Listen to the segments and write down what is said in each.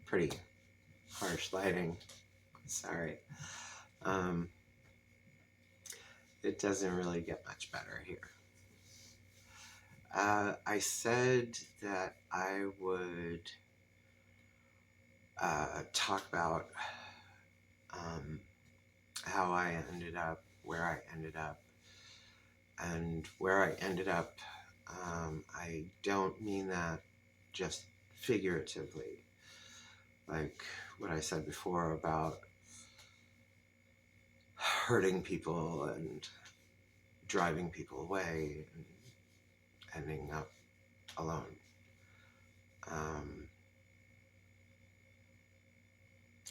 pretty harsh lighting. Sorry. Um, it doesn't really get much better here. I said that I would talk about how I ended up where I ended up. And where I ended up, I don't mean that just figuratively, like what I said before about hurting people and driving people away and ending up alone.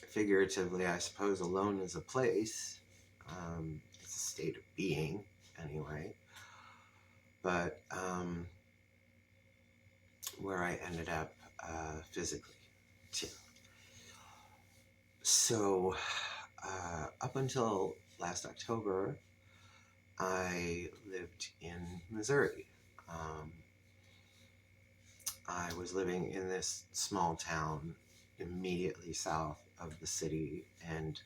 Figuratively, I suppose alone is a place. It's a state of being, anyway. But where I ended up physically, too. So, up until last October, I lived in Missouri. I was living in this small town immediately south of the city, and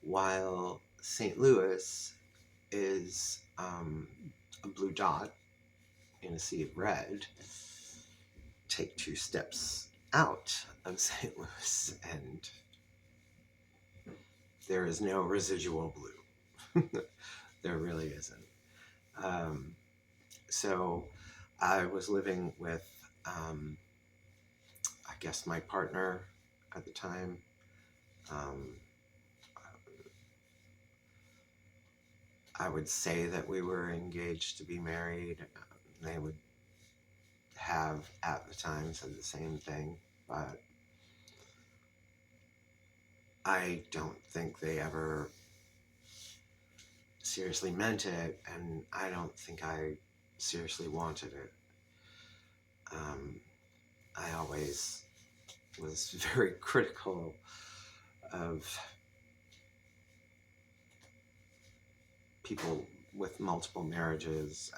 while St. Louis is a blue dot in a sea of red, take 2 steps out of St. Louis and there is no residual blue. There really isn't. So I was living with, I guess, my partner at the time. I would say that we were engaged to be married. They would have at the time said the same thing, but I don't think they ever seriously meant it, and I don't think I seriously wanted it. I always was very critical of people with multiple marriages.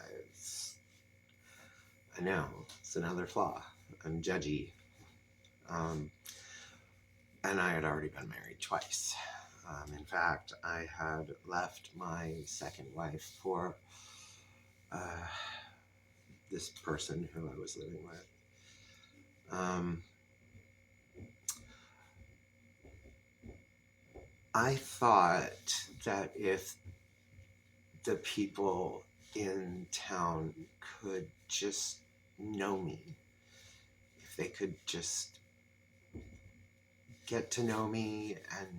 I know, it's another flaw. I'm judgy. And I had already been married twice. In fact, I had left my second wife for this person who I was living with. I thought that if the people in town could just know me, if they could just get to know me and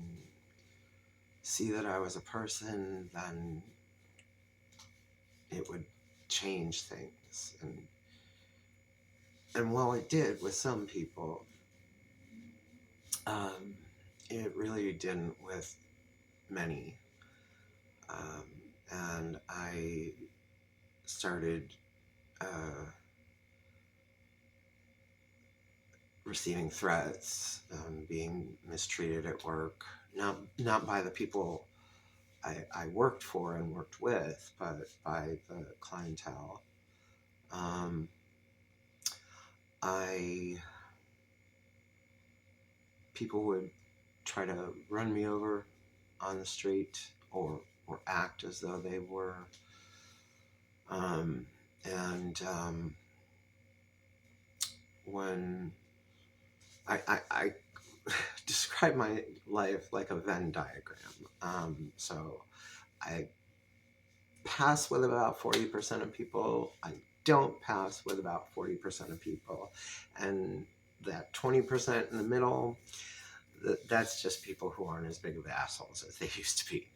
see that I was a person, then it would change things. And while it did with some people, it really didn't with many. And I started receiving threats, being mistreated at work, not by the people I worked for and worked with, but by the clientele. People would try to run me over on the street or act as though they were. When I describe my life like a Venn diagram. So I pass with about 40% of people. I don't pass with about 40% of people. And that 20% in the middle, that's just people who aren't as big of assholes as they used to be.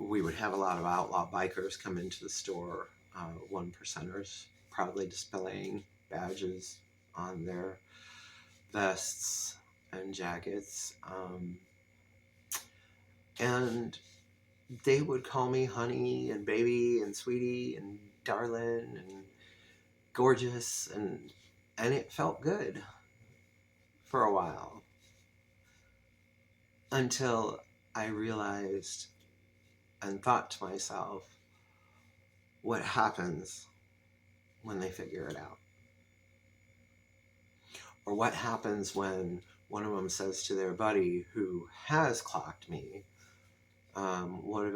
We would have a lot of outlaw bikers come into the store, 1%ers, proudly displaying badges on their vests and jackets. And they would call me honey and baby and sweetie and darling and gorgeous, and it felt good for a while until I realized and thought to myself, what happens when they figure it out? Or what happens when one of them says to their buddy who has clocked me, what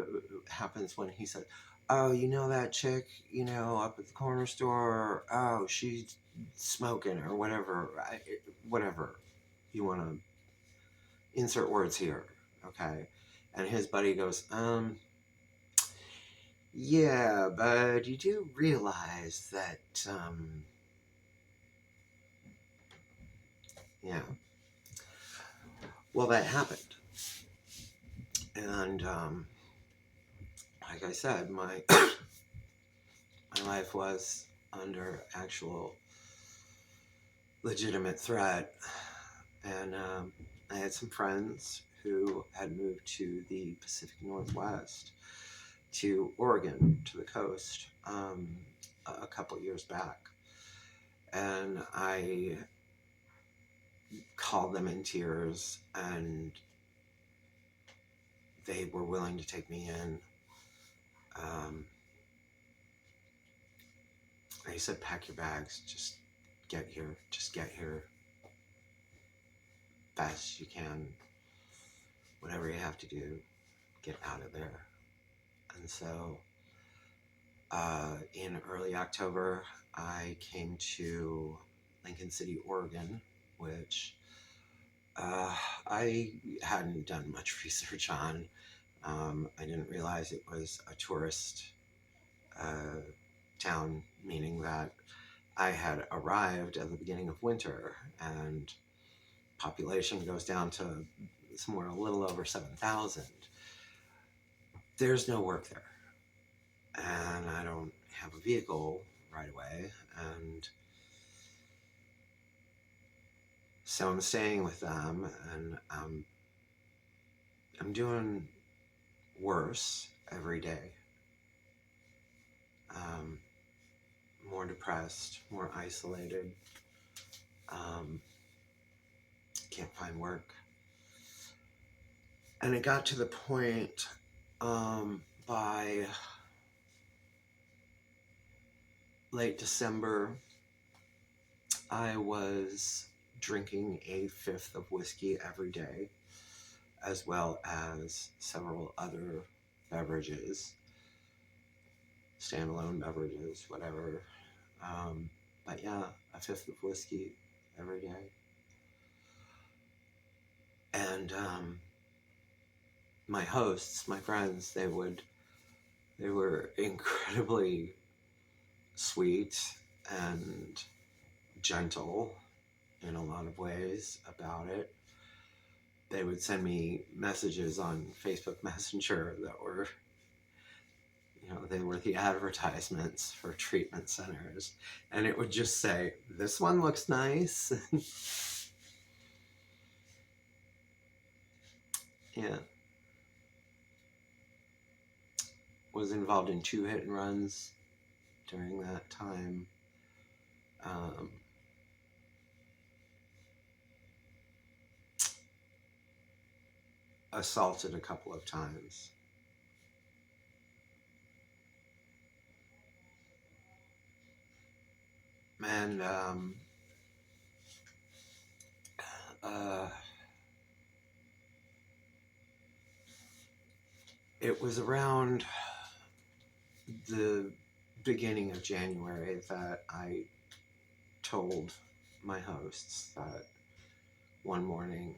happens when he said, oh, you know that chick, up at the corner store, oh, she's smoking, or whatever, whatever you want to insert words here, okay? And his buddy goes, yeah, but you do realize that, yeah. Well, that happened. And, like I said, my life was under actual legitimate threat. And I had some friends who had moved to the Pacific Northwest, to Oregon, to the coast, a couple years back. And I called them in tears, and they were willing to take me in. They said, pack your bags, just get here fast as you can, whatever you have to do, get out of there. And so in early October, I came to Lincoln City, Oregon, which I hadn't done much research on. I didn't realize it was a tourist town, meaning that I had arrived at the beginning of winter, and population goes down to somewhere a little over 7,000. There's no work there, and I don't have a vehicle right away, and so I'm staying with them, and I'm doing worse every day. More depressed, more isolated, can't find work. And it got to the point by late December, I was drinking a fifth of whiskey every day, as well as several other beverages, standalone beverages, whatever. But yeah, a fifth of whiskey every day. And my hosts, my friends, they were incredibly sweet and gentle in a lot of ways about it. They would send me messages on Facebook Messenger that were, they were the advertisements for treatment centers. And it would just say, this one looks nice. Yeah. Was involved in 2 hit and runs during that time. Assaulted a couple of times. And it was around the beginning of January that I told my hosts that one morning,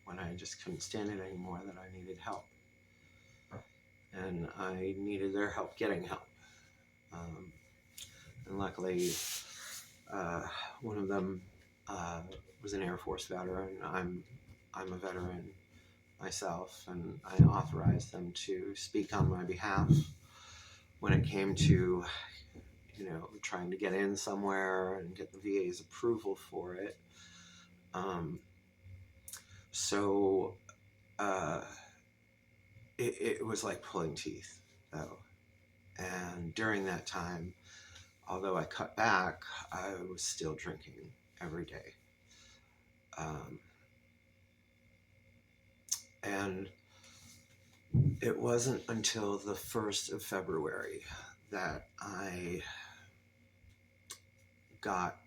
when I just couldn't stand it anymore, that I needed help. And I needed their help getting help. And luckily, one of them was an Air Force veteran. I'm a veteran myself, and I authorized them to speak on my behalf when it came to, trying to get in somewhere and get the VA's approval for it. So it was like pulling teeth, though. And during that time, although I cut back, I was still drinking every day. And it wasn't until the 1st of February that I got,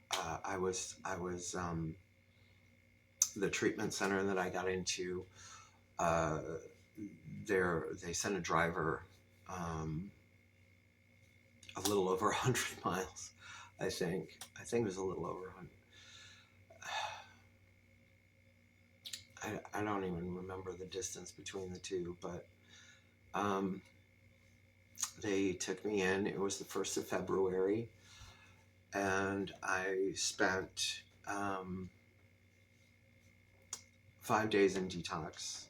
I was the treatment center that I got into, uh, they sent a driver a little over 100 miles, I think. I think it was a little over 100. I don't even remember the distance between the two, but they took me in. It was the 1st of February, and I spent 5 days in detox.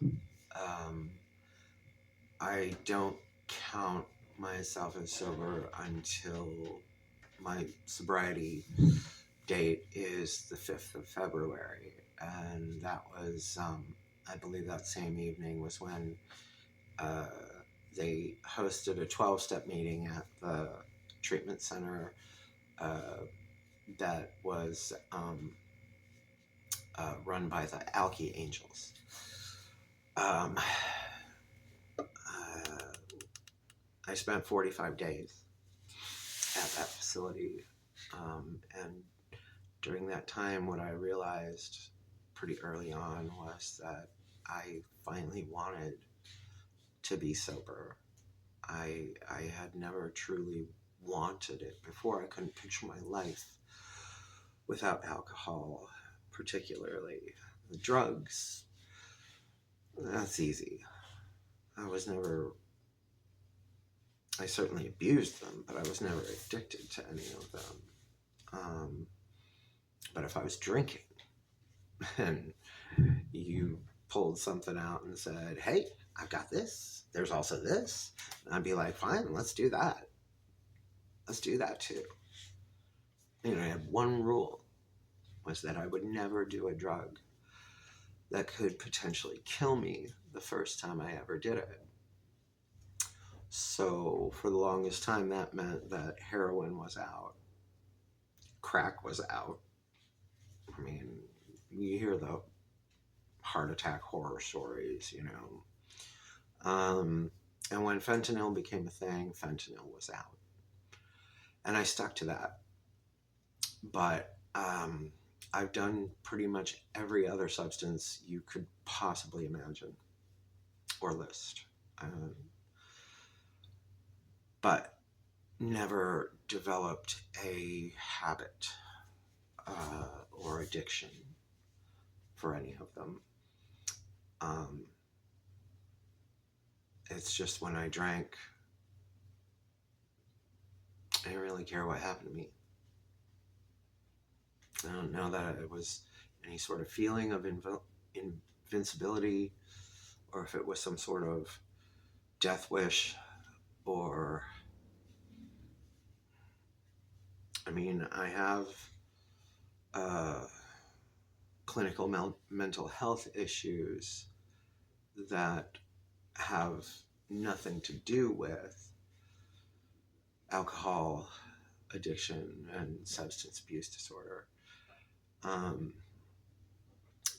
I don't count myself as sober until my sobriety date is the 5th of February. And that was, I believe that same evening was when they hosted a 12-step meeting at the treatment center that was run by the Alki Angels. I spent 45 days at that facility, and during that time, what I realized pretty early on was that I finally wanted to be sober. I had never truly wanted it before. I couldn't picture my life without alcohol, particularly the drugs. That's easy. I certainly abused them, but I was never addicted to any of them. But if I was drinking and you pulled something out and said, hey, I've got this, there's also this, and I'd be like, fine, let's do that. Let's do that too. I had one rule, was that I would never do a drug that could potentially kill me the first time I ever did it. So for the longest time, that meant that heroin was out, crack was out. I mean, you hear the heart attack horror stories, And when fentanyl became a thing, fentanyl was out. And I stuck to that. But I've done pretty much every other substance you could possibly imagine or list. But never developed a habit or addiction for any of them. It's just when I drank, I didn't really care what happened to me. I don't know that it was any sort of feeling of invincibility, or if it was some sort of death wish, or I have clinical mental health issues that have nothing to do with alcohol addiction and substance abuse disorder.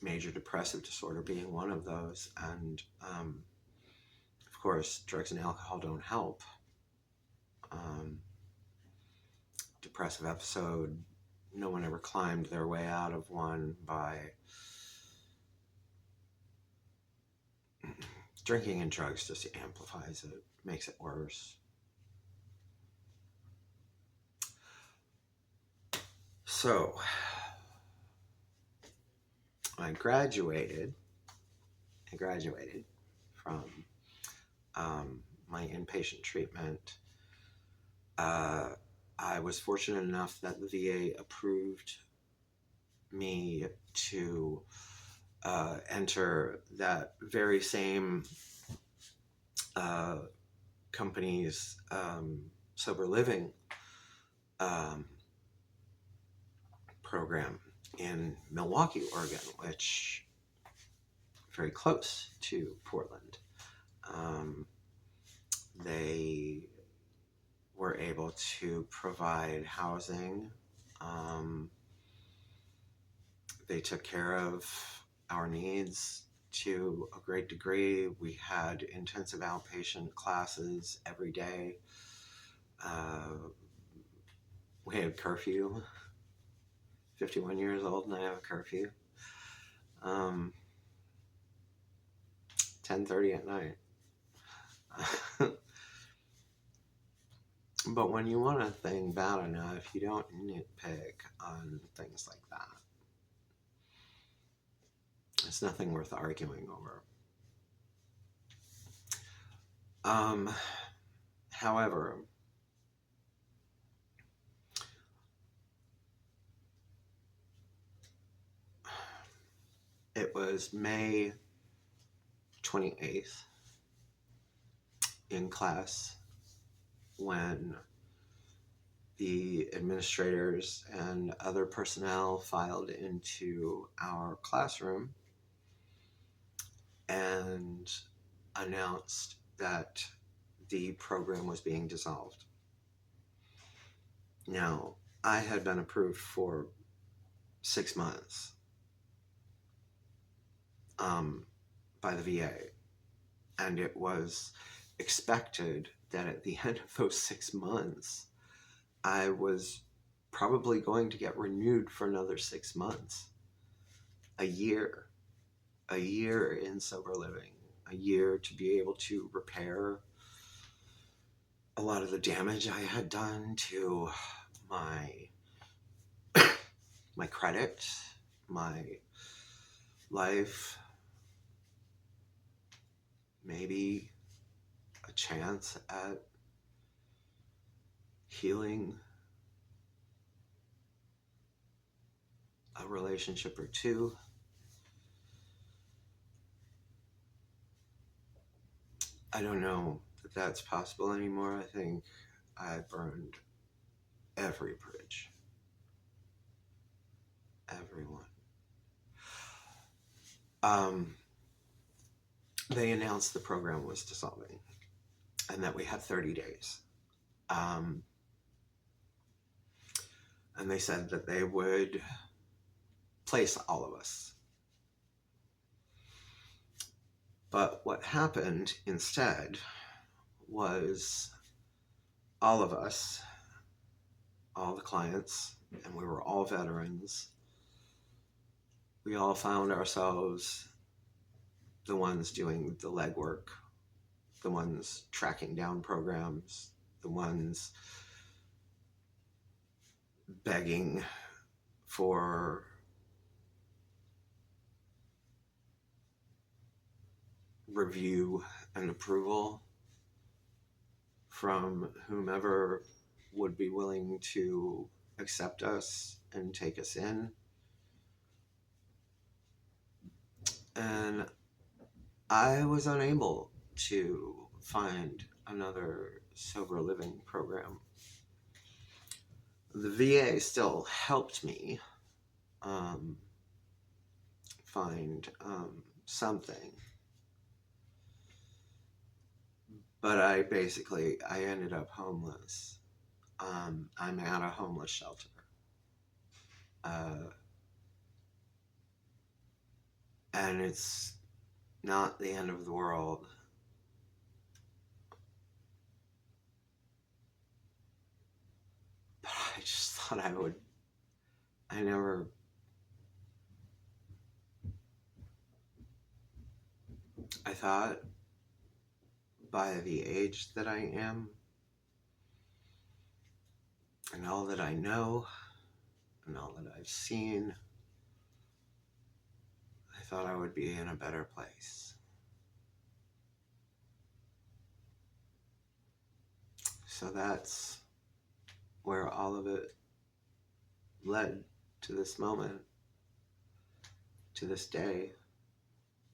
Major depressive disorder being one of those. And of course, drugs and alcohol don't help. Depressive episode, no one ever climbed their way out of one by drinking, and drugs just amplifies it, makes it worse. So I graduated from my inpatient treatment. I was fortunate enough that the VA approved me to enter that very same company's sober living program in Milwaukee, Oregon, which is very close to Portland. They were able to provide housing. They took care of our needs to a great degree. We had intensive outpatient classes every day. We had curfew. 51 years old and I have a curfew. 10:30 at night. But when you want a thing bad enough, you don't nitpick on things like that. It's nothing worth arguing over. However, it was May 28th in class when the administrators and other personnel filed into our classroom and announced that the program was being dissolved. Now, I had been approved for 6 months by the VA, and it was expected that at the end of those 6 months, I was probably going to get renewed for another 6 months, a year in sober living, a year to be able to repair a lot of the damage I had done to my credit, my life, maybe a chance at healing a relationship or two. I don't know that that's possible anymore. I think I burned every bridge. Everyone. They announced the program was dissolving and that we had 30 days. And they said that they would place all of us. But what happened instead was all of us, all the clients, and we were all veterans, we all found ourselves the ones doing the legwork, the ones tracking down programs, the ones begging for review and approval from whomever would be willing to accept us and take us in. And I was unable to find another sober living program. The VA still helped me find something. But I ended up homeless. I'm at a homeless shelter. And it's not the end of the world. But I just thought I thought by the age that I am, and all that I know, and all that I've seen, I thought I would be in a better place. So that's where all of it led to this moment. To this day,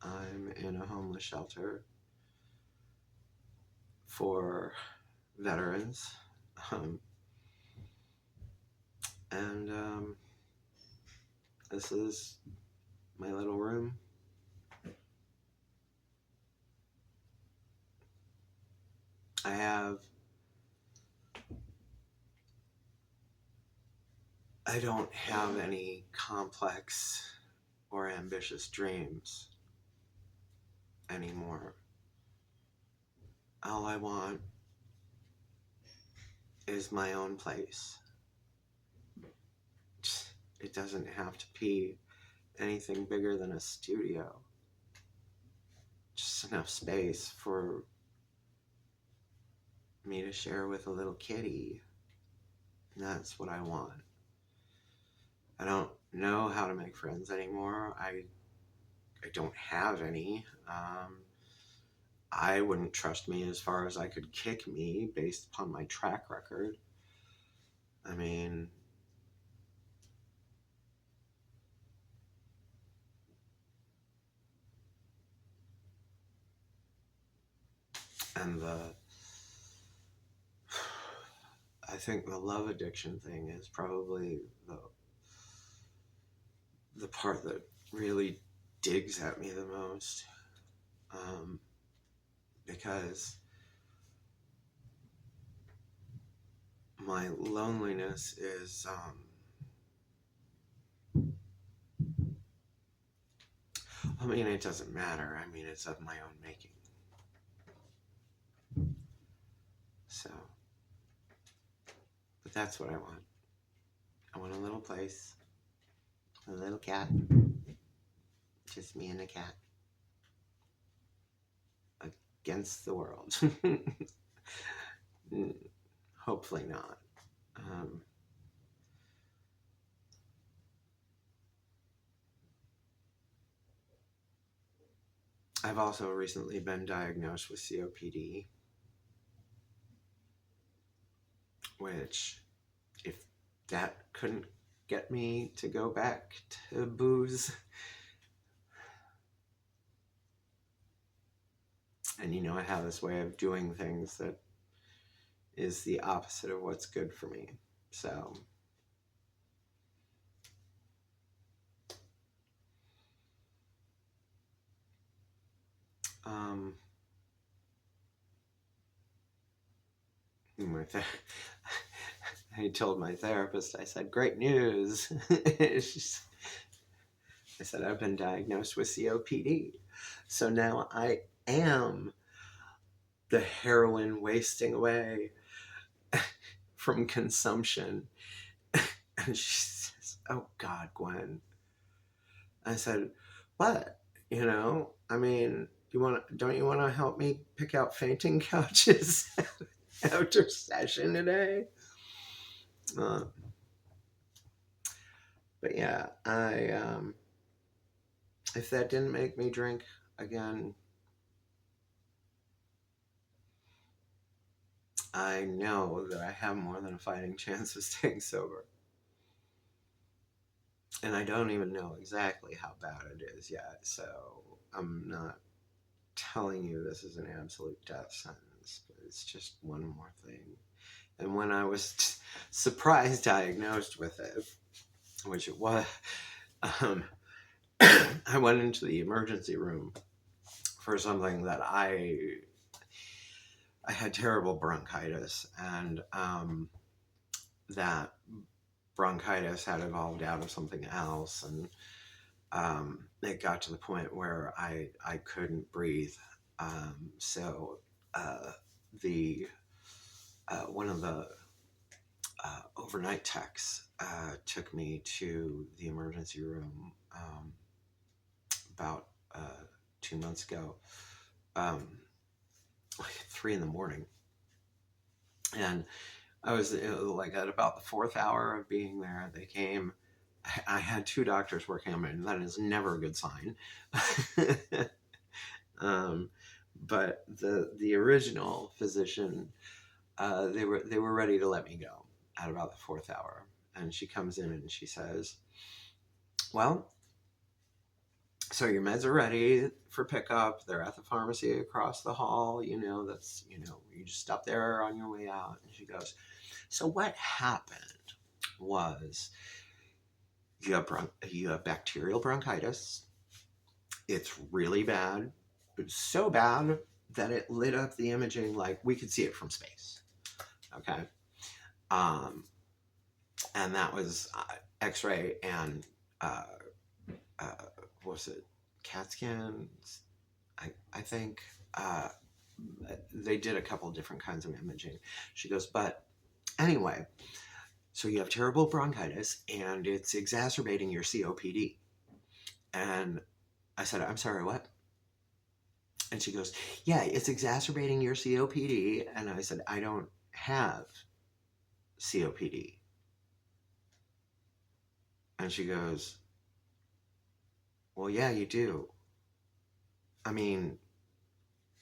I'm in a homeless shelter for veterans. And this is my little room. I don't have any complex or ambitious dreams anymore. All I want is my own place. it doesn't have to be anything bigger than a studio. Just enough space for me to share with a little kitty. And that's what I want. I don't know how to make friends anymore. I don't have any. I wouldn't trust me as far as I could kick me based upon my track record. I mean, and I think the love addiction thing is probably the part that really digs at me the most. Because my loneliness is, I mean, it doesn't matter. I mean, it's of my own making. So, but that's what I want. I want a little place, a little cat, just me and the cat against the world. Hopefully not. I've also recently been diagnosed with COPD, which, if that couldn't get me to go back to booze, and you know, I have this way of doing things that is the opposite of what's good for me. So, I told my therapist, I said, great news. I said, I've been diagnosed with COPD. So now I am the heroin wasting away from consumption. And she says, oh God, Gwen. I said, what? You know, I mean, don't you want to help me pick out fainting couches after session today? But yeah, if that didn't make me drink again, I know that I have more than a fighting chance of staying sober. And I don't even know exactly how bad it is yet, so I'm not telling you this is an absolute death sentence, but it's just one more thing. And when I was surprise diagnosed with it, which it was, I went into the emergency room for something that I had terrible bronchitis, and that bronchitis had evolved out of something else, and it got to the point where I couldn't breathe. So the one of the overnight techs took me to the emergency room about 2 months ago, like 3 a.m, and I was like at about the 4th hour of being there. They came. I had 2 doctors working on me, and that is never a good sign. But the original physician, they were ready to let me go at about the 4th hour, and she comes in and she says, "Well, so your meds are ready for pickup. They're at the pharmacy across the hall. You know, you just stop there on your way out." And she goes, "So what happened was you have bacterial bronchitis. It's really bad. It's so bad that it lit up the imaging like we could see it from space." Okay. And that was X-ray and what was it, CAT scans? I think they did a couple different kinds of imaging. She goes, but anyway, So you have terrible bronchitis and it's exacerbating your COPD. And I said, I'm sorry, what? And she goes, yeah, it's exacerbating your COPD. And I said, I don't have COPD. And she goes, well, yeah, you do. I mean,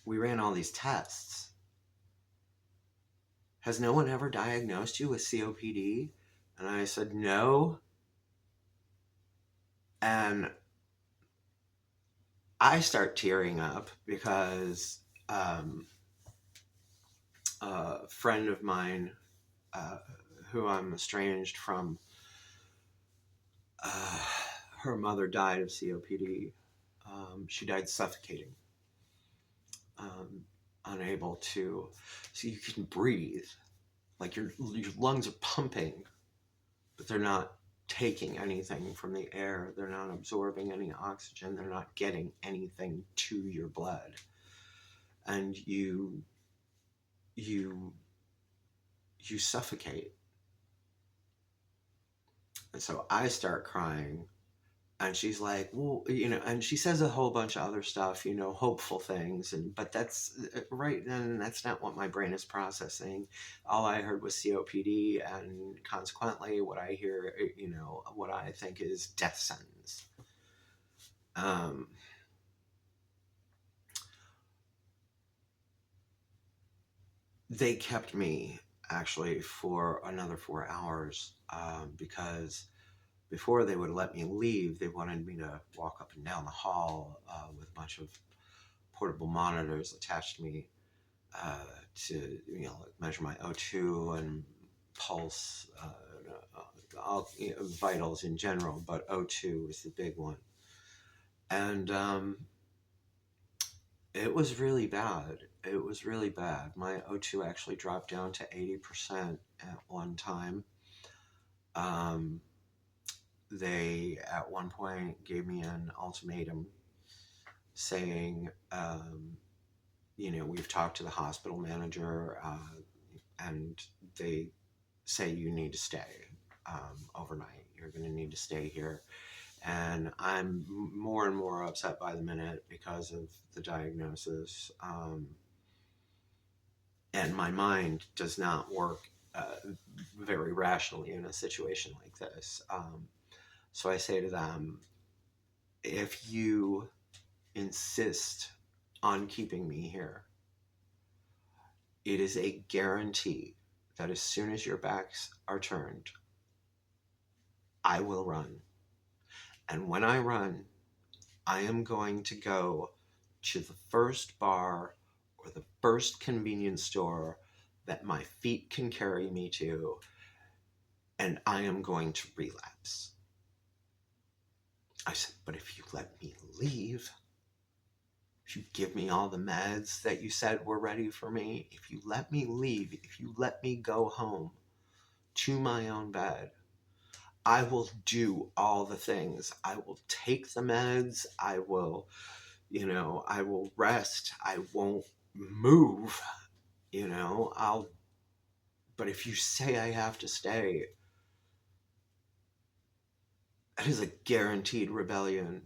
we ran all these tests. Has no one ever diagnosed you with COPD? And I said, no. And I start tearing up because a friend of mine, uh, who I'm estranged from, uh, her mother died of COPD. She died suffocating, um, unable to. So you can breathe, like your lungs are pumping, but they're not taking anything from the air. They're not absorbing any oxygen. They're not getting anything to your blood, and you you suffocate. And so I start crying. And she's like, well, and she says a whole bunch of other stuff, hopeful things. But that's right. And that's not what my brain is processing. All I heard was COPD. And consequently, what I hear, what I think is death sentence. Um, they kept me actually for another 4 hours, because before they would let me leave, they wanted me to walk up and down the hall with a bunch of portable monitors attached to me, to measure my O2 and pulse, all vitals in general, but O2 was the big one. And it was really bad. It was really bad. My O2 actually dropped down to 80% at one time. Um, they at one point gave me an ultimatum saying, we've talked to the hospital manager, and they say you need to stay overnight. You're going to need to stay here. And I'm more and more upset by the minute because of the diagnosis. And my mind does not work very rationally in a situation like this. So I say to them, if you insist on keeping me here, it is a guarantee that as soon as your backs are turned, I will run. And when I run, I am going to go to the first bar or the first convenience store that my feet can carry me to, and I am going to relapse. I said, but if you let me leave, if you give me all the meds that you said were ready for me, if you let me leave, if you let me go home to my own bed, I will do all the things. I will take the meds. I will rest. I won't move, but if you say I have to stay, that is a guaranteed rebellion.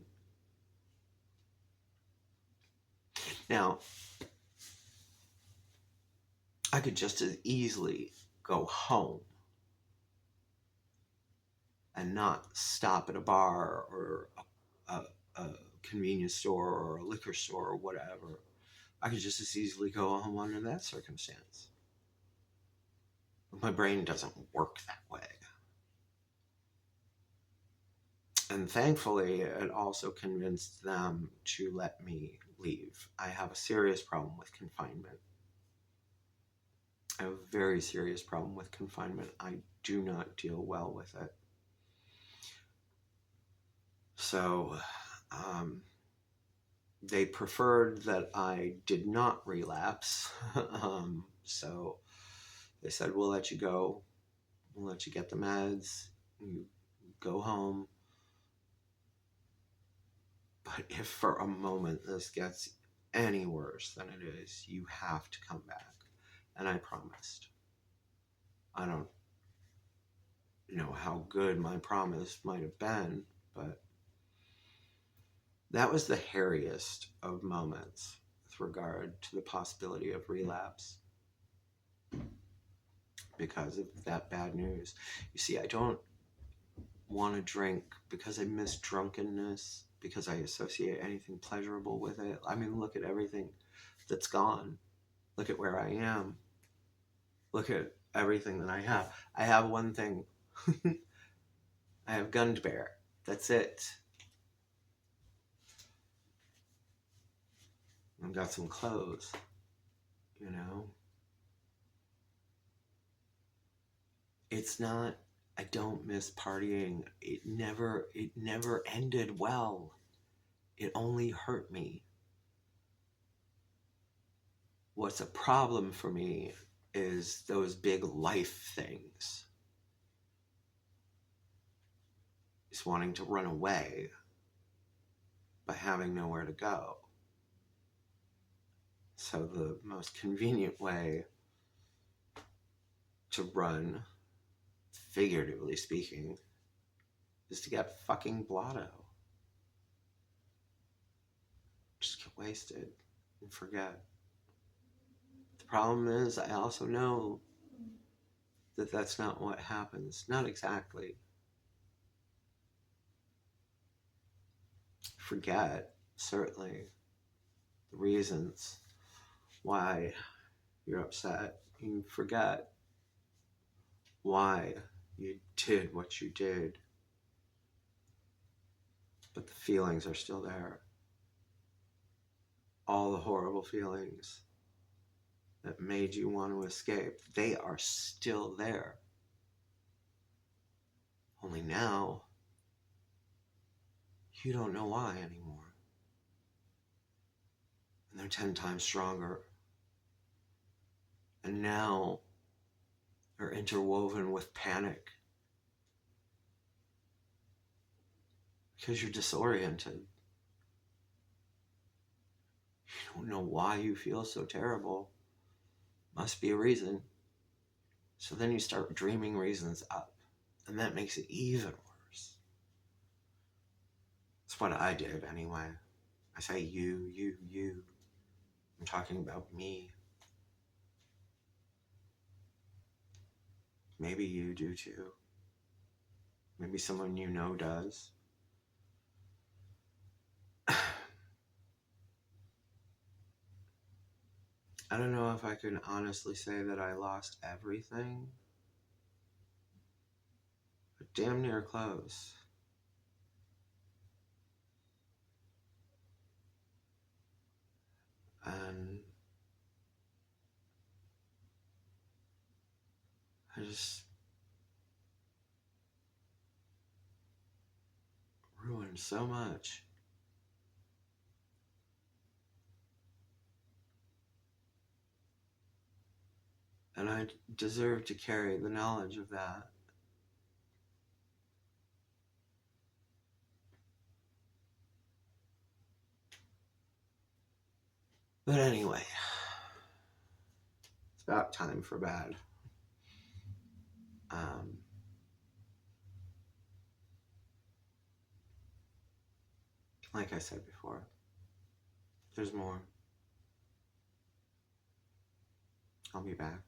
Now, I could just as easily go home and not stop at a bar or a convenience store or a liquor store or whatever. I could just as easily go home under that circumstance. But my brain doesn't work that way. And thankfully, it also convinced them to let me leave. I have a serious problem with confinement. I have a very serious problem with confinement. I do not deal well with it. So, they preferred that I did not relapse. So they said, we'll let you go. We'll let you get the meds. You go home. But if for a moment this gets any worse than it is, you have to come back. And I promised. I don't know how good my promise might have been, but that was the hairiest of moments with regard to the possibility of relapse because of that bad news. You see, I don't want to drink because I miss drunkenness, because I associate anything pleasurable with it. I mean, look at everything that's gone. Look at where I am. Look at everything that I have. I have one thing. I have Gundbear. That's it. I've got some clothes, you know? It's not, I don't miss partying. It never ended well. It only hurt me. What's a problem for me is those big life things. It's wanting to run away but having nowhere to go. So the most convenient way to run, figuratively speaking, is to get fucking blotto. Just get wasted and forget. The problem is, I also know that that's not what happens. Not exactly. Forget, certainly, the reasons why you're upset. You forget why you did what you did. But the feelings are still there. All the horrible feelings that made you want to escape, they are still there. Only now, you don't know why anymore. And they're 10 times stronger. And now they're interwoven with panic. Because you're disoriented. You don't know why you feel so terrible. Must be a reason. So then you start dreaming reasons up. And that makes it even worse. That's what I did anyway. I say you. I'm talking about me. Maybe you do too. Maybe someone you know does. I don't know if I can honestly say that I lost everything, but damn near close. And I just ruined so much. And I deserve to carry the knowledge of that. But anyway, it's about time for bad. Like I said before, there's more. I'll be back.